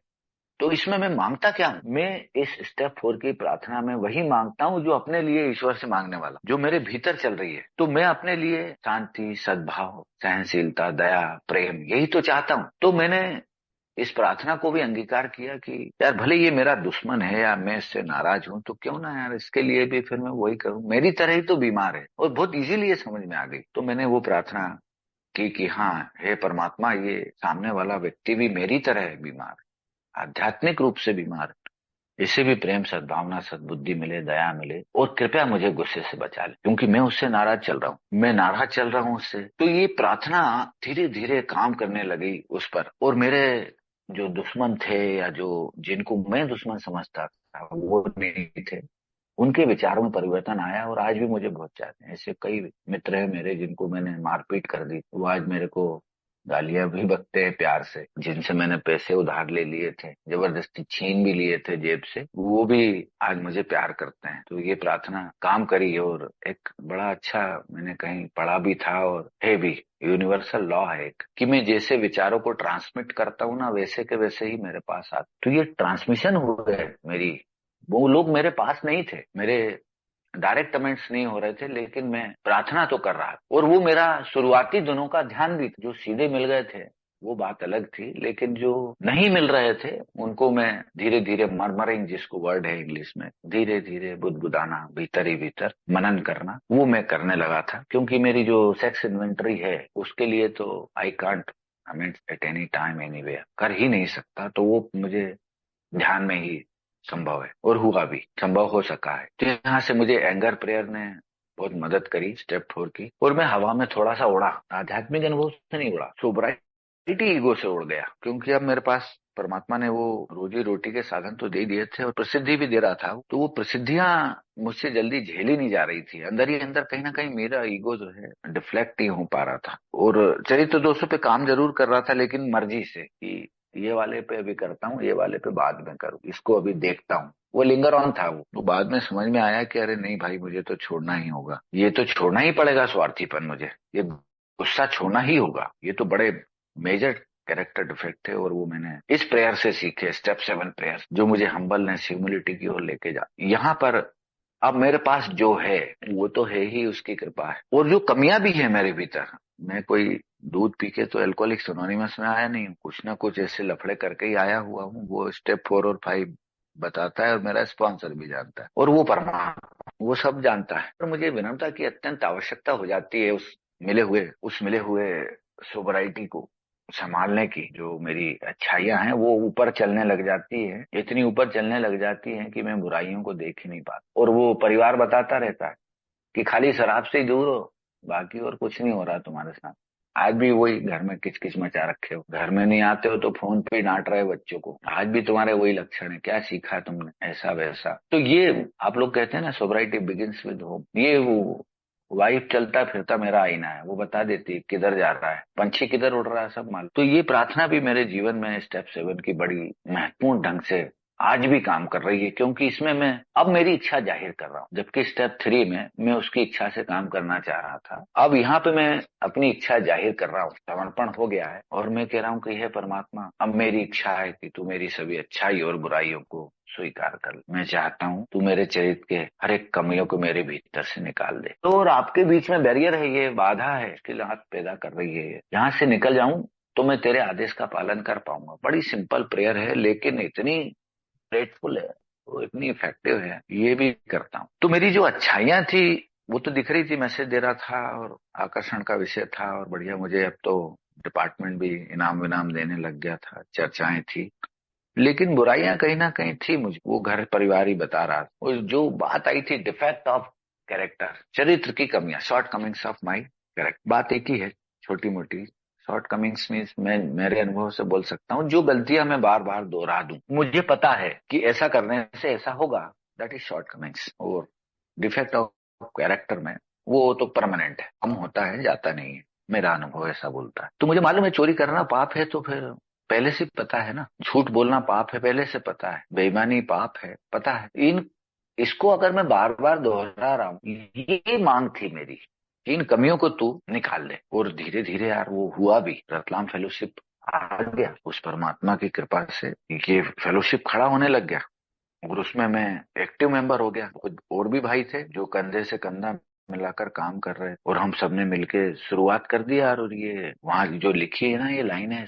तो इसमें मैं मांगता क्या हूँ? मैं इस स्टेप 4 की प्रार्थना में वही मांगता हूँ जो अपने लिए ईश्वर से मांगने वाला, जो मेरे भीतर चल रही है। तो मैं अपने लिए शांति, सद्भाव, सहनशीलता, दया, प्रेम, यही तो चाहता हूँ। तो मैंने इस प्रार्थना को भी अंगीकार किया कि यार भले ये मेरा दुश्मन है या मैं इससे नाराज हूं, तो क्यों ना यार इसके लिए भी फिर मैं वही करूं, मेरी तरह ही तो बीमार है। और बहुत इजीली ये समझ में आ गई। तो मैंने वो प्रार्थना की कि हाँ हे परमात्मा, ये सामने वाला व्यक्ति भी मेरी तरह है बीमार, आध्यात्मिक रूप से बीमार, इसे भी प्रेम, सद्भावना, सद्बुद्धि मिले, दया मिले, और कृपया मुझे गुस्से से बचा ले, क्योंकि मैं उससे नाराज चल रहा हूँ, मैं नाराज चल रहा हूँ उससे। तो ये प्रार्थना धीरे धीरे काम करने लगी उस पर। और मेरे जो दुश्मन थे या जो जिनको मैं दुश्मन समझता था वो नहीं थे, उनके विचारों में परिवर्तन आया। और आज भी मुझे बहुत चाहते हैं। ऐसे कई मित्र हैं मेरे जिनको मैंने मारपीट कर दी, वो आज मेरे को गालियां भी बकते हैं प्यार से। जिनसे मैंने पैसे उधार ले लिए थे, जबरदस्ती छीन भी लिए थे जेब से, वो भी आज मुझे प्यार करते हैं। तो ये प्रार्थना काम करी। और एक बड़ा अच्छा मैंने कहीं पढ़ा भी था और है भी, यूनिवर्सल लॉ है एक, कि मैं जैसे विचारों को ट्रांसमिट करता हूँ ना, वैसे के वैसे ही मेरे पास आते। तो ये ट्रांसमिशन हो गए मेरी। वो लोग मेरे पास नहीं थे, मेरे डायरेक्ट कमेंट्स नहीं हो रहे थे, लेकिन मैं प्रार्थना तो कर रहा था। और वो मेरा शुरुआती दिनों का ध्यान भी, जो सीधे मिल गए थे वो बात अलग थी, लेकिन जो नहीं मिल रहे थे उनको मैं धीरे धीरे, मरमरिंग जिसको वर्ड है इंग्लिश में, धीरे धीरे बुदबुदाना, भीतर ही भीतर मनन करना, वो मैं करने लगा था। क्योंकि मेरी जो सेक्स इन्वेंटरी है उसके लिए तो I can't comment at any time anywhere, कर ही नहीं सकता। तो वो मुझे ध्यान में ही संभव है, और हुआ भी, संभव हो सका है। तो यहाँ से मुझे एंगर प्रेयर ने बहुत मदद करी स्टेप 4 की। और मैं हवा में थोड़ा सा उड़ा, आध्यात्मिक अनुभव से नहीं उड़ा, सोब्राइटी ईगो से उड़ गया। क्योंकि अब मेरे पास परमात्मा ने वो रोजी रोटी के साधन तो दे दिए थे और प्रसिद्धि भी दे रहा था। तो वो प्रसिद्धियां मुझसे जल्दी झेली नहीं जा रही थी। अंदर ही अंदर कहीं ना कहीं मेरा ईगो जो है डिफ्लेक्ट ही हो पा रहा था। और चरित्र दोषों पे काम जरूर कर रहा था, लेकिन मर्जी से कि ये वाले पे अभी करता हूँ, ये वाले पे बाद में करूँ, इसको अभी देखता हूँ। वो लिंगर ऑन था वो। तो बाद में समझ में आया कि अरे नहीं भाई, मुझे तो छोड़ना ही होगा, ये तो छोड़ना ही पड़ेगा स्वार्थीपन, मुझे ये गुस्सा छोड़ना ही होगा। ये तो बड़े मेजर कैरेक्टर डिफेक्ट है। और वो मैंने इस प्रेयर से सीखे, स्टेप 7 प्रेयर, जो मुझे हम्बलनेस, ह्यूमिलिटी की ओर लेके जा। यहाँ पर अब मेरे पास जो है वो तो है ही, उसकी कृपा है। और जो कमियां भी है मेरे भीतर, मैं कोई दूध पी के तो एल्कोहलिक्स एनोनिमस में आया नहीं हूँ, कुछ ना कुछ ऐसे लफड़े करके ही आया हुआ हूँ। वो स्टेप 4 और 5 बताता है, और मेरा स्पॉन्सर भी जानता है, और वो परमात्मा वो सब जानता है। पर मुझे विनम्रता की अत्यंत आवश्यकता हो जाती है उस मिले हुए सोबराइटी को संभालने की। जो मेरी अच्छाइयां हैं वो ऊपर चलने लग जाती है, इतनी ऊपर चलने लग जाती है कि मैं बुराइयों को देख ही नहीं पाता। और वो परिवार बताता रहता है कि खाली शराब से ही दूर हो, बाकी और कुछ नहीं हो रहा तुम्हारे साथ, आज भी वही घर में किचकिच मचा रखे हो, घर में नहीं आते हो तो फोन पे डांट रहे हो बच्चों को, आज भी तुम्हारे वही लक्षण है, क्या सीखा है तुमने, ऐसा वैसा। तो ये आप लोग कहते हैं ना, सोब्राइटी बिगिंस विद होम, ये वो वाइफ चलता फिरता मेरा आईना है, वो बता देती है किधर जा रहा है, पंछी किधर उड़ रहा है, सब मालूम। तो ये प्रार्थना भी मेरे जीवन में स्टेप 7 की बड़ी महत्वपूर्ण ढंग से आज भी काम कर रही है, क्योंकि इसमें मैं अब मेरी इच्छा जाहिर कर रहा हूँ, जबकि स्टेप 3 में मैं उसकी इच्छा से काम करना चाह रहा था। अब यहाँ पे मैं अपनी इच्छा जाहिर कर रहा हूँ, समर्पण हो गया है, और मैं कह रहा हूँ कि हे परमात्मा, अब मेरी इच्छा है कि तू मेरी सभी अच्छाई और बुराइयों को स्वीकार कर ले। मैं चाहता हूँ तू मेरे चरित्र के हर एक कमियों को मेरे भीतर से निकाल दे। तो और आपके बीच में बैरियर है, ये बाधा है, मुश्किलात पैदा कर रही है, यहाँ से निकल जाऊं तो मैं तेरे आदेश का पालन कर पाऊंगा। बड़ी सिंपल प्रेयर है, लेकिन इतनी ग्रेटफुल है, वो इतनी इफेक्टिव है, ये भी करता हूँ। तो मेरी जो अच्छाइयां थी वो तो दिख रही थी, मैसेज दे रहा था और आकर्षण का विषय था, और बढ़िया, मुझे अब तो डिपार्टमेंट भी इनाम विनाम देने लग गया था, चर्चाएं थी। लेकिन बुराइयां कहीं ना कहीं थी, मुझे वो घर परिवार ही बता रहा था। और जो बात आई थी डिफेक्ट ऑफ कैरेक्टर, चरित्र की कमियां, shortcomings of my character, बात एक ही है, छोटी मोटी शॉर्ट कमिंग्स मीन्स मैं मेरे अनुभव से बोल सकता हूँ, जो गलतियां मैं बार बार दोहरा दूं, मुझे पता है कि ऐसा करने से ऐसा होगा, दैट इज शॉर्ट कमिंग्स। और डिफेक्ट ऑफ कैरेक्टर में वो तो परमानेंट है, कम होता है, जाता नहीं है, मेरा अनुभव ऐसा बोलता है। तो मुझे मालूम है चोरी करना पाप है, तो फिर पहले से पता है ना, झूठ बोलना पाप है, पहले से पता है, बेईमानी पाप है, पता है। इसको अगर मैं बार बार दोहरा रहा हूँ, ये मांग थी मेरी कि इन कमियों को तू निकाल दे। और धीरे धीरे यार वो हुआ भी, रतलाम फेलोशिप आ गया, उस परमात्मा की कृपा से ये फेलोशिप खड़ा होने लग गया, और उसमें मैं एक्टिव मेंबर हो गया। कुछ और भी भाई थे जो कंधे से कंधा मिलाकर काम कर रहे, और हम सबने मिलके शुरुआत कर दिया। और ये वहां जो लिखी है ना, ये लाइन है,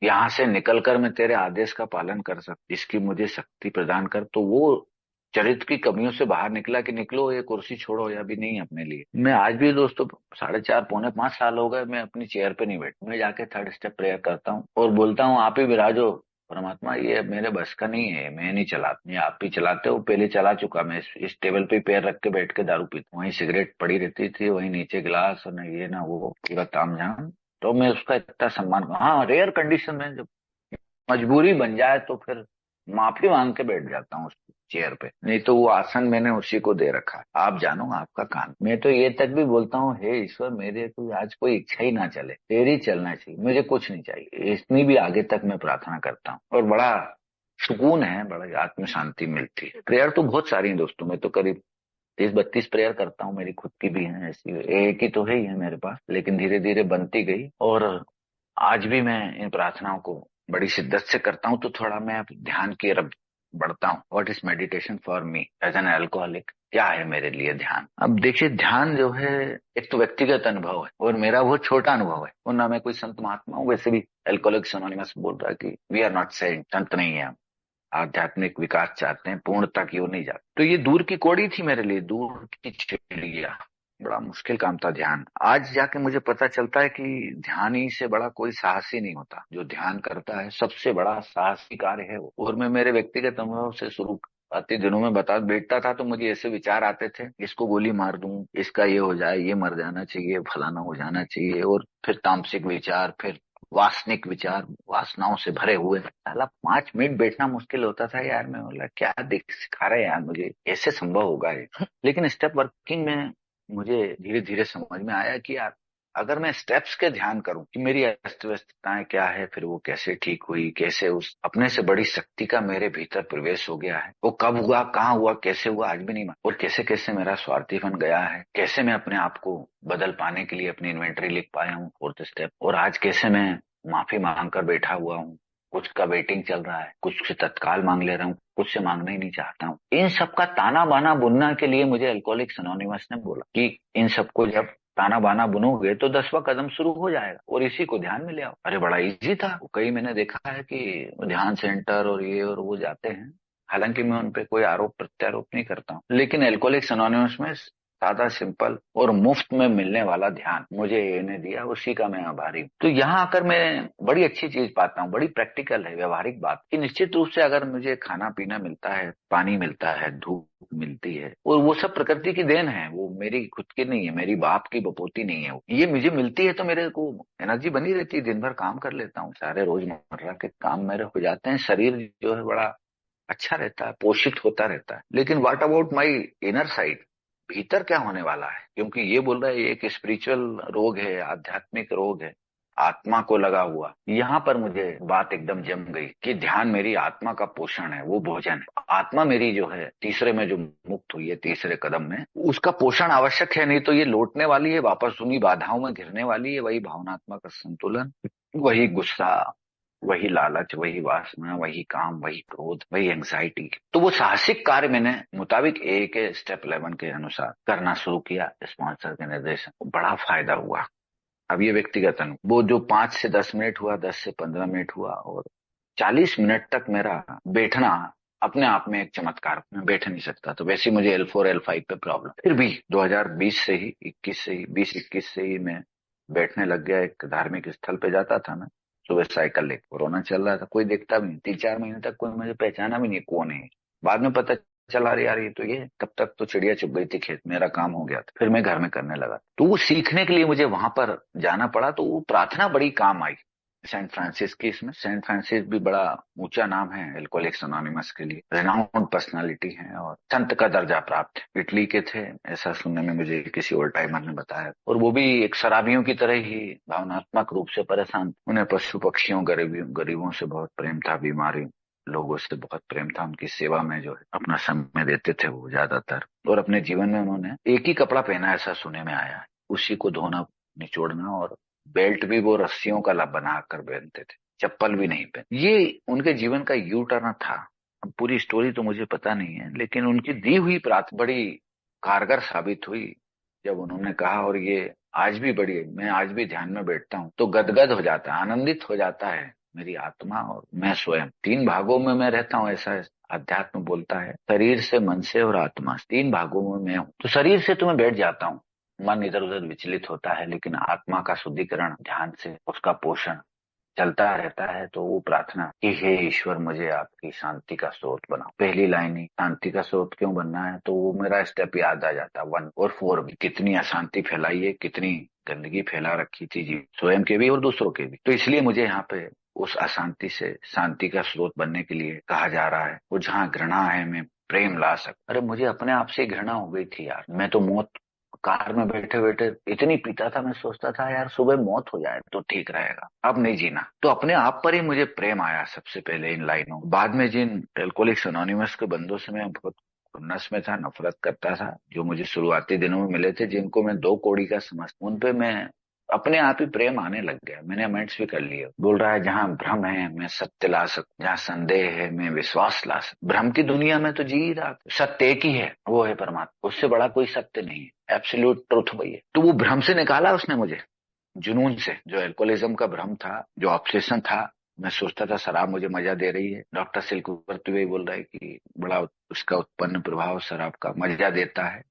यहाँ से निकलकर मैं तेरे आदेश का पालन कर सकती, इसकी मुझे शक्ति प्रदान कर। तो वो चरित्र की कमियों से बाहर निकला कि निकलो, ये कुर्सी छोड़ो, या भी नहीं अपने लिए। मैं आज भी दोस्तों 4.5 पौने 5 साल हो गए, मैं अपनी चेयर पे नहीं बैठ, मैं जाके थर्ड स्टेप प्रेयर करता हूँ और बोलता हूँ, आप ही विराजो परमात्मा, ये अब मेरे बस का नहीं है, मैं नहीं चलाता, ये आप ही चलाते हो, पहले चला चुका मैं। इस टेबल पे पैर रख के बैठ के दारू पीता, वहीं सिगरेट पड़ी रहती थी, वहीं नीचे गिलास, और न ये ना वो, पूरा तामझाम। तो मैं उसका इतना सम्मान, हाँ रेयर कंडीशन में जब मजबूरी बन जाए तो फिर माफी मांग के बैठ जाता हूँ उस चेयर पे, नहीं तो वो आसन मैंने उसी को दे रखा है, आप जानो आपका काम। मैं तो ये तक भी बोलता हूँ, हे ईश्वर, मेरे को आज कोई इच्छा ही ना चले, तेरी चलना चाहिए, मुझे कुछ नहीं चाहिए, इतनी भी आगे तक मैं प्रार्थना करता हूँ, और बड़ा सुकून है, बड़ा आत्म शांति मिलती है। प्रेयर तो बहुत सारी है दोस्तों, मैं तो करीब 30-32 प्रेयर करता हूँ, मेरी खुद की भी है ऐसी, एक ही तो है ही है मेरे पास, लेकिन धीरे धीरे बनती गई। और आज भी मैं इन प्रार्थनाओं को बड़ी शिद्दत से करता हूँ। तो थोड़ा मैं अब ध्यान की तरफ बढ़ता हूँ। What is meditation for me as an alcoholic, क्या है मेरे लिए ध्यान? अब देखिए, ध्यान जो है एक तो व्यक्तिगत अनुभव है, और मेरा वो छोटा अनुभव है, और ना मैं कोई संत महात्मा हूँ। वैसे भी एल्कोहलिक्स एनोनिमस बोल रहा है कि वी आर नॉट सेंट, संत नहीं है हम, आध्यात्मिक विकास चाहते हैं, पूर्णता की ओर नहीं जाते। तो ये दूर की कौड़ी थी मेरे लिए, दूर की चिड़िया, बड़ा मुश्किल काम था ध्यान। आज जाके मुझे पता चलता है कि ध्यान ही से बड़ा कोई साहसी नहीं होता, जो ध्यान करता है सबसे बड़ा साहसी कार्य है वो। और मैं मेरे व्यक्तिगत अनुभव से शुरू आते दिनों में बता बैठता था, तो मुझे ऐसे विचार आते थे, इसको गोली मार दूं, इसका ये हो जाए, ये मर जाना चाहिए, फलाना हो जाना चाहिए, और फिर तामसिक विचार, फिर वासनिक विचार, वासनाओं से भरे हुए। साला 5 मिनट बैठना मुश्किल होता था यार, मैं बोला क्या देख सिखा रहे हैं यार, मुझे कैसे संभव होगा ये। लेकिन स्टेप वर्किंग में मुझे धीरे धीरे समझ में आया कि यार, अगर मैं स्टेप्स के ध्यान करूं कि मेरी अस्त व्यस्तताएं क्या है, फिर वो कैसे ठीक हुई, कैसे उस अपने से बड़ी शक्ति का मेरे भीतर प्रवेश हो गया है, वो कब हुआ, कहाँ हुआ, कैसे हुआ, आज भी नहीं मालूम। और कैसे कैसे मेरा स्वार्थीपन गया है, कैसे मैं अपने आप को बदल पाने के लिए अपनी इन्वेंटरी लिख पाया हूँ, फोर्थ स्टेप। और आज कैसे मैं माफी मांग कर बैठा हुआ हूँ, कुछ का वेटिंग चल रहा है, कुछ से तत्काल मांग ले रहा हूँ, कुछ से मांगना ही नहीं चाहता हूँ। इन सब का ताना बाना बुनना के लिए मुझे अल्कोहलिक्स एनोनिमस ने बोला कि इन सबको जब ताना बाना बुनोगे तो 10वां कदम शुरू हो जाएगा, और इसी को ध्यान में ले आओ। अरे बड़ा इजी था। कई मैंने देखा है कि ध्यान सेंटर और ये और वो जाते हैं, हालांकि मैं उन पे कोई आरोप प्रत्यारोप नहीं करता हूँ, लेकिन एल्कोहलिक्स एनोनिमस में सादा सिंपल और मुफ्त में मिलने वाला ध्यान मुझे इन्हें दिया, उसी का मैं आभारी हूँ। तो यहाँ आकर मैं बड़ी अच्छी चीज पाता हूँ, बड़ी प्रैक्टिकल है, व्यवहारिक बात कि निश्चित रूप से अगर मुझे खाना पीना मिलता है, पानी मिलता है, धूप मिलती है, और वो सब प्रकृति की देन है, वो मेरी खुद की नहीं है, मेरी बाप की बपोती नहीं है, ये मुझे मिलती है, तो मेरे को एनर्जी बनी रहती है, दिन भर काम कर लेता हूँ, सारे रोजमर्रा के काम मेरे हो जाते हैं, शरीर जो है बड़ा अच्छा रहता है, पोषित होता रहता है। लेकिन what about my inner side, भीतर क्या होने वाला है? क्योंकि ये बोल रहा है ये एक स्पिरिचुअल रोग है, आध्यात्मिक रोग है, आत्मा को लगा हुआ। यहाँ पर मुझे बात एकदम जम गई कि ध्यान मेरी आत्मा का पोषण है, वो भोजन है। आत्मा मेरी जो है तीसरे में जो मुक्त हुई है, तीसरे कदम में, उसका पोषण आवश्यक है, नहीं तो ये लौटने वाली है, वापस उन्हीं बाधाओं में घिरने वाली है। वही भावनात्मक असंतुलन, वही गुस्सा, वही लालच, वही वासना, वही काम, वही क्रोध, वही एंग्जाइटी। तो वो साहसिक कार्य मैंने मुताबिक ए के स्टेप 11 के अनुसार करना शुरू किया, स्पॉन्सर के निर्देशन, बड़ा फायदा हुआ। अब ये व्यक्तिगत अनुभव, वो जो 5 से 10 मिनट हुआ, 10 से 15 मिनट हुआ, और 40 मिनट तक मेरा बैठना अपने आप में एक चमत्कार। मैं बैठ नहीं सकता, तो वैसे ही मुझे L4 L5 पे प्रॉब्लम, फिर भी 2020 से ही, 21 से ही, 20-21 से ही मैं बैठने लग गया। एक धार्मिक स्थल पे जाता था मैं सुबह साइकिल लेकर, कोरोना चल रहा था, कोई देखता भी नहीं, 3-4 महीने तक कोई मुझे पहचाना भी नहीं कौन है। बाद में पता चला, अरे यार ये तो ये, तब तक तो चिड़िया चुग गई थी खेत, मेरा काम हो गया था, फिर मैं घर में करने लगा। तो वो सीखने के लिए मुझे वहां पर जाना पड़ा, तो वो प्रार्थना बड़ी काम आई। सेंट फ्रांसिस की, इसमें सेंट फ्रांसिस भी बड़ा ऊंचा नाम है एल्कोहलिक्स अनोनिमस के लिए, रेनाउंड पर्सनालिटी है और संत का दर्जा प्राप्त है। इटली के थे, ऐसा सुनने में मुझे किसी ओल्ड टाइमर ने बताया, और वो भी एक शराबियों की तरह ही भावनात्मक रूप से परेशान। उन्हें पशु पक्षियों, गरीबों से बहुत प्रेम था, बीमारी लोगों से बहुत प्रेम था, उनकी सेवा में जो है अपना समय देते थे वो ज्यादातर। और अपने जीवन में उन्होंने एक ही कपड़ा पहना, ऐसा सुने में आया है, उसी को धोना, निचोड़ना, और बेल्ट भी वो रस्सियों का बना कर पहनते थे, चप्पल भी नहीं पहन। ये उनके जीवन का यू टर्न था। अब पूरी स्टोरी तो मुझे पता नहीं है, लेकिन उनकी दी हुई प्रार्थना बड़ी कारगर साबित हुई जब उन्होंने कहा। और ये आज भी बड़ी, मैं आज भी ध्यान में बैठता हूँ तो गदगद हो जाता है, आनंदित हो जाता है मेरी आत्मा और मैं स्वयं। 3 भागों में मैं रहता हूँ, ऐसा अध्यात्म बोलता है, शरीर से, मन से और आत्मा से, 3 भागों में मैं हूँ। तो शरीर से तो मैं बैठ जाता हूँ, मन इधर उधर विचलित होता है, लेकिन आत्मा का शुद्धिकरण ध्यान से, उसका पोषण चलता रहता है। तो वो प्रार्थना कि हे ईश्वर, मुझे आपकी शांति का स्रोत बनाओ, पहली लाइन ही शांति का स्रोत क्यों बनना है, तो वो मेरा स्टेप याद आ जाता, 1 और 4 भी। कितनी अशांति फैलाई है, कितनी गंदगी फैला रखी थी जी, स्वयं के भी और दूसरों के भी। तो इसलिए मुझे यहाँ पे उस अशांति से शांति का स्रोत बनने के लिए कहा जा रहा है। वो जहाँ घृणा है, मैं प्रेम ला सकता। अरे मुझे अपने आप से घृणा हो गई थी यार, मैं तो मौत, कार में बैठे बैठे इतनी पीता था, मैं सोचता था यार सुबह मौत हो जाए तो ठीक रहेगा, अब नहीं जीना। तो अपने आप पर ही मुझे प्रेम आया सबसे पहले इन लाइनों। बाद में जिन एल्कोहलिक्स अनोनिमस के बंदों से मैं बहुत खुन्नस में था, नफरत करता था, जो मुझे शुरुआती दिनों में मिले थे, जिनको मैं 2 कौड़ी का समझता, उन पे मैं अपने आप ही प्रेम आने लग गया। मैंने अमेंड्स भी कर लिए। बोल रहा है जहां भ्रम है मैं सत्य ला सकता, जहां संदेह है मैं विश्वास ला सकता। भ्रम की दुनिया में तो जी ही रहा, सत्य एक ही है, वो है परमात्मा, उससे बड़ा कोई सत्य नहीं है, एब्सोल्यूट ट्रुथ वही है। तो वो भ्रम से निकाला उसने मुझे, जुनून से, जो एल्कोहलिज्म का भ्रम था, जो ऑब्सेशन था। मैं सोचता था शराब मुझे मजा दे रही है, डॉक्टर सिलकुवर्ती भी बोल रहा है कि बड़ा उसका उत्पन्न प्रभाव शराब का मजा देता है,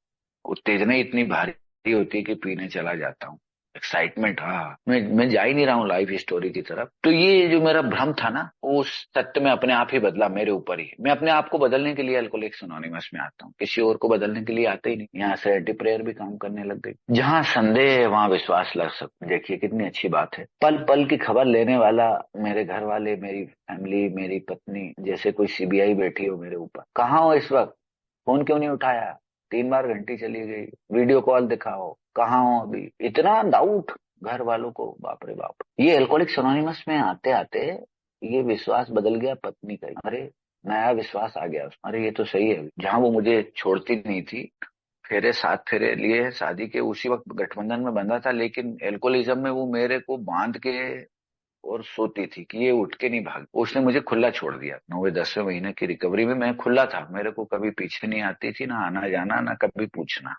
उत्तेजना ही इतनी भारी होती है कि पीने चला जाता हूँ। एक्साइटमेंट, हाँ, मैं जा ही नहीं रहा हूँ लाइफ स्टोरी की तरफ। तो ये जो मेरा भ्रम था ना, वो सत्य में अपने आप ही बदला, मेरे ऊपर ही। मैं अपने आप को बदलने के लिए अल्कोहलिक्स अनोनिमस में आता हूँ, किसी और को बदलने के लिए आता ही नहीं। यहाँ से एंटी प्रेयर भी काम करने लग गई। जहाँ संदेह है वहां विश्वास लग सकता। देखिए कितनी अच्छी बात है, पल पल की खबर लेने वाला, मेरे घर वाले, मेरी फैमिली, मेरी पत्नी, जैसे कोई सीबीआई बैठी हो मेरे ऊपर। कहाँ हो इस वक्त, फोन क्यों नहीं उठाया, 3 बार घंटी चली गई, वीडियो कॉल दिखाओ, कहाँ हो अभी, इतना डाउट घर वालों को, बाप रे बाप। ये एल्कोहलिक्स अनोनिमस में आते आते ये विश्वास बदल गया पत्नी का। अरे नया विश्वास आ गया अरे ये तो सही है। जहां वो मुझे छोड़ती नहीं थी, फेरे 7 फेरे लिए शादी के, उसी वक्त गठबंधन में बंधा था, लेकिन एल्कोहलिज्म में वो मेरे को बांध के और सोती थी कि ये उठ के नहीं भाग। उसने मुझे खुला छोड़ दिया। 9वें 10वें महीने की रिकवरी में मैं खुला था, मेरे को कभी पीछे नहीं आती थी, ना आना जाना, ना कभी पूछना।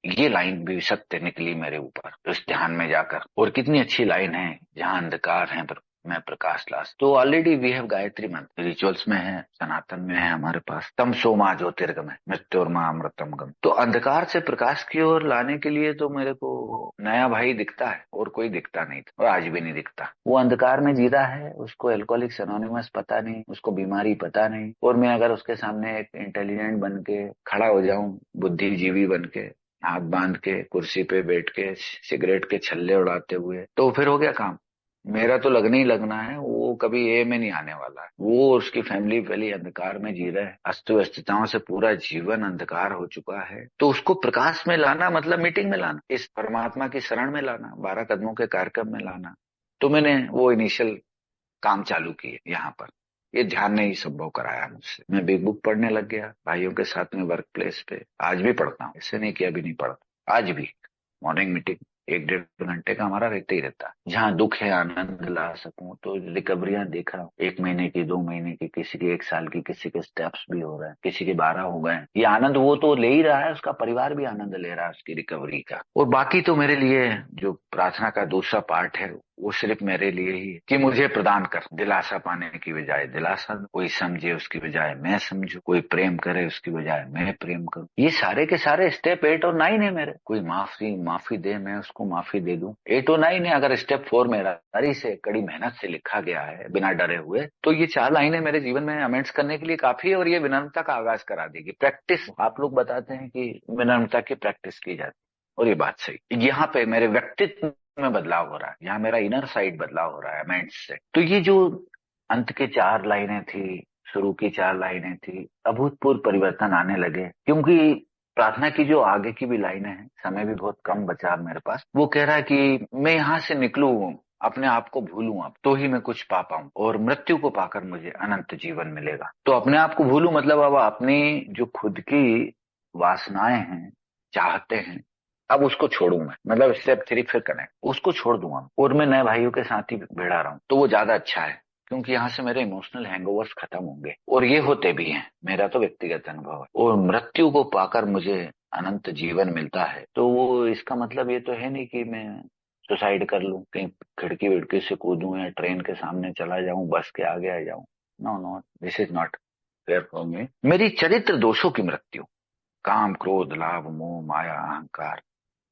ये लाइन भी सत्य निकली मेरे ऊपर उस ध्यान में जाकर। और कितनी अच्छी लाइन है, जहां अंधकार है पर मैं प्रकाश लास्ट। तो ऑलरेडी वी हैव गायत्री मंत्र रिचुअल्स में है, सनातन में है हमारे पास, तम सोमा ज्योतिर्गमय मृत्योर्मा अमृतम गम। तो अंधकार से प्रकाश की ओर लाने के लिए तो मेरे को नया भाई दिखता है, और कोई दिखता नहीं था और आज भी नहीं दिखता। वो अंधकार में जी रहा है, उसको एल्कोहलिक्स एनोनिमस पता नहीं, उसको बीमारी पता नहीं, और मैं अगर उसके सामने एक इंटेलिजेंट बन के खड़ा हो जाऊं, बुद्धिजीवी बन के, हाथ बांध के कुर्सी पे बैठ के सिगरेट के छल्ले उड़ाते हुए, तो फिर हो गया काम। मेरा तो लगना ही लगना है, वो कभी ए में नहीं आने वाला है। वो और उसकी फैमिली पहले अंधकार में जी रहे हैं, अस्त व्यस्तताओं से पूरा जीवन अंधकार हो चुका है। तो उसको प्रकाश में लाना मतलब मीटिंग में लाना, इस परमात्मा की शरण में लाना, 12 कदमों के कार्यक्रम में लाना। तो मैंने वो इनिशियल काम चालू किए यहाँ पर। ये ध्यान ने ही संभव कराया मुझसे। मैं बिग बुक पढ़ने लग गया भाइयों के साथ में वर्क प्लेस पे। आज भी पढ़ता हूँ, ऐसे नहीं कि अभी नहीं पढ़ता, आज भी मॉर्निंग मीटिंग 1-1.5 घंटे का हमारा रहते ही रहता है। जहाँ दुख है आनंद ला सकूं, तो रिकवरियां देखा, 1 महीने की, 2 महीने की, किसी के 1 साल की, किसी के स्टेप्स भी हो रहे हैं, किसी के 12 हो गए हैं। ये आनंद वो तो ले ही रहा है, उसका परिवार भी आनंद ले रहा है उसकी रिकवरी का। और बाकी तो मेरे लिए जो प्रार्थना का दूसरा पार्ट है, वो सिर्फ मेरे लिए ही है कि मुझे प्रदान कर, दिलासा पाने की बजाय दिलासा दो, कोई समझे उसकी बजाय मैं समझू, कोई प्रेम करे उसकी बजाय मैं प्रेम करूं। ये सारे के सारे स्टेप 8 और 9 है मेरे। कोई माफी दे, मैं उसको माफी दे दूं, 8 और 9 है। अगर स्टेप 4 मेरा हरी से कड़ी मेहनत से लिखा गया है बिना डरे हुए, तो ये 4 लाइनें मेरे जीवन में अमेंड्स करने के लिए काफी है। और ये विनम्रता का आगाज करा देगी। प्रैक्टिस, आप लोग बताते हैं कि विनम्रता की प्रैक्टिस की जाती, और ये बात सही। यहाँ पे मेरे व्यक्तित्व में बदलाव हो रहा है, यहाँ मेरा इनर साइड बदलाव हो रहा है माइंड से। तो ये जो अंत के 4 लाइनें थी, शुरू की 4 लाइनें थी, अभूतपूर्व परिवर्तन आने लगे। क्योंकि प्रार्थना की जो आगे की भी लाइनें हैं, समय भी बहुत कम बचा अब मेरे पास, वो कह रहा है कि मैं यहाँ से निकलूं, अपने आप को भूलूं, अब तो ही मैं कुछ पा पाऊं, और मृत्यु को पाकर मुझे अनंत जीवन मिलेगा। तो अपने आप को भूलूं मतलब अब अपनी जो खुद की वासनाएं हैं, चाहते हैं, अब उसको छोड़ू मैं। मतलब स्टेप 3 फिर कनेक्ट, उसको छोड़ दूंगा और मैं नए भाइयों के साथ ही भिड़ा रहा हूँ। तो वो ज्यादा अच्छा है, क्योंकि यहाँ से मेरे इमोशनल हैंगओवर्स खत्म होंगे, और ये होते भी हैं, मेरा तो व्यक्तिगत अनुभव है। और मृत्यु को पाकर मुझे अनंत जीवन मिलता है, तो वो इसका मतलब ये तो है नहीं कि मैं सुसाइड कर लूं, कहीं खिड़की विड़की से कूदूं, या ट्रेन के सामने चला जाऊं, बस के आगे आ जाऊं। No no, this is not fair for me. मेरी चरित्र दोषों की मृत्यु, काम क्रोध लाभ मोह माया अहंकार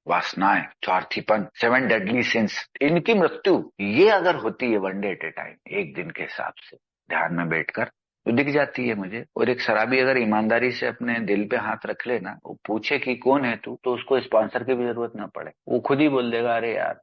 वासनाएं, स्वार्थीपन, 7 डेडली सिंस, इनकी मृत्यु, ये अगर होती है 1 डे एट ए टाइम, एक दिन के हिसाब से ध्यान में बैठकर, तो दिख जाती है मुझे। और एक शराबी अगर ईमानदारी से अपने दिल पे हाथ रख ले ना, वो पूछे कि कौन है तू, तो उसको स्पॉन्सर की भी जरूरत ना पड़े, वो खुद ही बोल देगा, अरे यार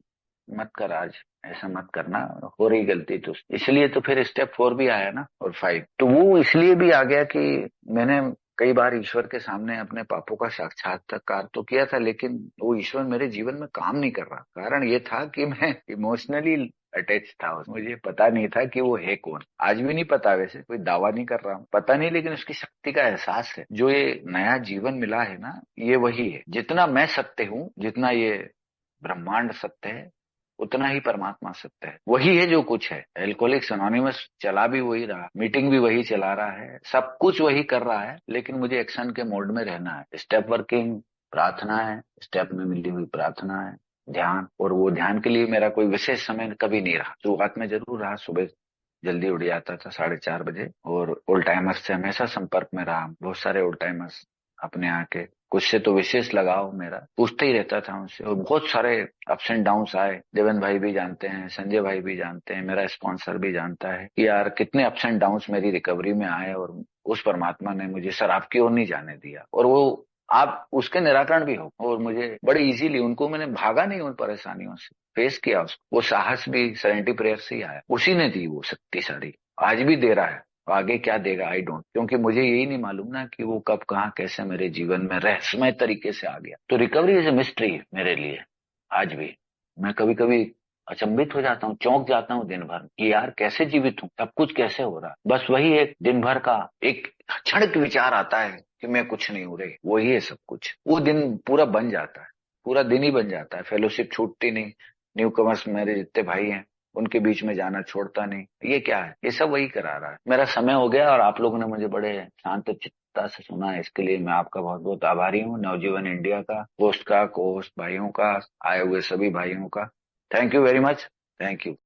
मत कर आज, ऐसा मत करना, हो रही गलती तो। इसलिए तो फिर स्टेप 4 भी आया ना, और 5। तो वो इसलिए भी आ गया कि मैंने कई बार ईश्वर के सामने अपने पापों का साक्षात्कार तो किया था, लेकिन वो ईश्वर मेरे जीवन में काम नहीं कर रहा। कारण ये था कि मैं इमोशनली अटैच था, मुझे पता नहीं था कि वो है कौन। आज भी नहीं पता, वैसे कोई दावा नहीं कर रहा हूँ, पता नहीं, लेकिन उसकी शक्ति का एहसास है। जो ये नया जीवन मिला है ना, ये वही है। जितना मैं सत्य हूँ, जितना ये ब्रह्मांड सत्य है, उतना ही परमात्मा सत्य है। वही है जो कुछ है। एल्कोहलिक्स एनोनिमस चला भी वही रहा, मीटिंग भी वही चला रहा है, सब कुछ वही कर रहा है, लेकिन मुझे एक्शन के मोड में रहना है। स्टेप वर्किंग प्रार्थना है, स्टेप में मिली हुई प्रार्थना है, ध्यान। और वो ध्यान के लिए मेरा कोई विशेष समय कभी नहीं रहा। शुरुआत में जरूर रहा, सुबह जल्दी उठ जाता था 4:30 बजे, और ओल्ड टाइमर्स से हमेशा संपर्क में रहा। बहुत सारे ओल्ड टाइमर्स अपने आके, कुछ से तो विशेष लगाव मेरा, पूछते ही रहता था उनसे। और बहुत सारे अप्स एंड डाउन्स आए, देवेंद्र भाई भी जानते हैं, संजय भाई भी जानते हैं, मेरा स्पॉन्सर भी जानता है कि यार कितने अप्स एंड डाउन्स मेरी रिकवरी में आए, और उस परमात्मा ने मुझे शराब की ओर नहीं जाने दिया, और वो आप उसके निराकरण भी हो। और मुझे बड़े इजीली, उनको मैंने भागा नहीं उन परेशानियों से, फेस किया उसको। वो साहस भी सेरेंटी प्रेयर से ही आया, उसी ने दी वो शक्ति सारी, आज भी दे रहा है। आगे क्या देगा आई डोंट, क्योंकि मुझे यही नहीं मालूम ना कि वो कब कहाँ कैसे मेरे जीवन में रहस्यमय तरीके से आ गया। तो रिकवरी इज ए मिस्ट्री मेरे लिए आज भी। मैं कभी कभी अचंभित हो जाता हूँ, चौंक जाता हूँ दिन भर कि यार कैसे जीवित हूँ, सब कुछ कैसे हो रहा है। बस वही एक दिन भर का एक क्षणिक विचार आता है कि मैं कुछ नहीं हो रही, वही है सब कुछ। वो दिन पूरा बन जाता है, पूरा दिन ही बन जाता है। फेलोशिप छूटती नहीं, न्यू कमर्स मेरे जितने भाई हैं उनके बीच में जाना छोड़ता नहीं। ये क्या है, ये सब वही करा रहा है। मेरा समय हो गया, और आप लोगों ने मुझे बड़े शांत चित्ता से सुना है, इसके लिए मैं आपका बहुत बहुत आभारी हूँ। नवजीवन इंडिया का, होस्ट का, को होस्ट भाइयों का, आए हुए सभी भाइयों का, thank you very much. Thank you.